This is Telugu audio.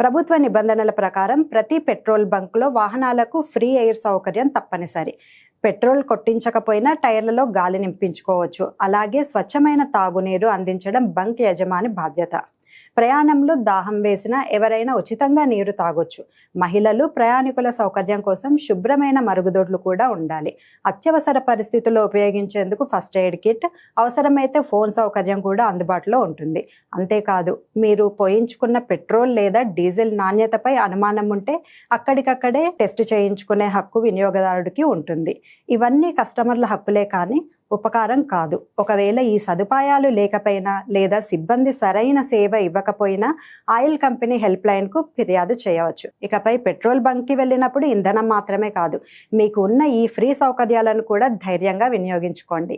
ప్రభుత్వ నిబంధనల ప్రకారం ప్రతి పెట్రోల్ బంక్లో వాహనాలకు ఫ్రీ ఎయిర్ సౌకర్యం తప్పనిసరి. పెట్రోల్ కొట్టించకపోయినా టైర్లలో గాలి నింపించుకోవచ్చు. అలాగే స్వచ్ఛమైన తాగునీరు అందించడం బంక్ యజమాని బాధ్యత. ప్రయాణంలో దాహం వేసినా ఎవరైనా ఉచితంగా నీరు తాగొచ్చు. మహిళలు, ప్రయాణికుల సౌకర్యం కోసం శుభ్రమైన మరుగుదొడ్లు కూడా ఉండాలి. అత్యవసర పరిస్థితుల్లో ఉపయోగించేందుకు ఫస్ట్ ఎయిడ్ కిట్, అవసరమైతే ఫోన్ సౌకర్యం కూడా అందుబాటులో ఉంటుంది. అంతేకాదు, మీరు పోయించుకున్న పెట్రోల్ లేదా డీజిల్ నాణ్యతపై అనుమానం ఉంటే అక్కడికక్కడే టెస్ట్ చేయించుకునే హక్కు వినియోగదారుడికి ఉంటుంది. ఇవన్నీ కస్టమర్ల హక్కులే కానీ ఉపకారం కాదు. ఒకవేళ ఈ సదుపాయాలు లేకపోయినా లేదా సిబ్బంది సరైన సేవ ఇవ్వకపోయినా ఆయిల్ కంపెనీ హెల్ప్ లైన్కు ఫిర్యాదు చేయవచ్చు. ఇకపై పెట్రోల్ బంక్కి వెళ్ళినప్పుడు ఇంధనం మాత్రమే కాదు, మీకు ఉన్న ఈ ఫ్రీ సౌకర్యాలను కూడా ధైర్యంగా వినియోగించుకోండి.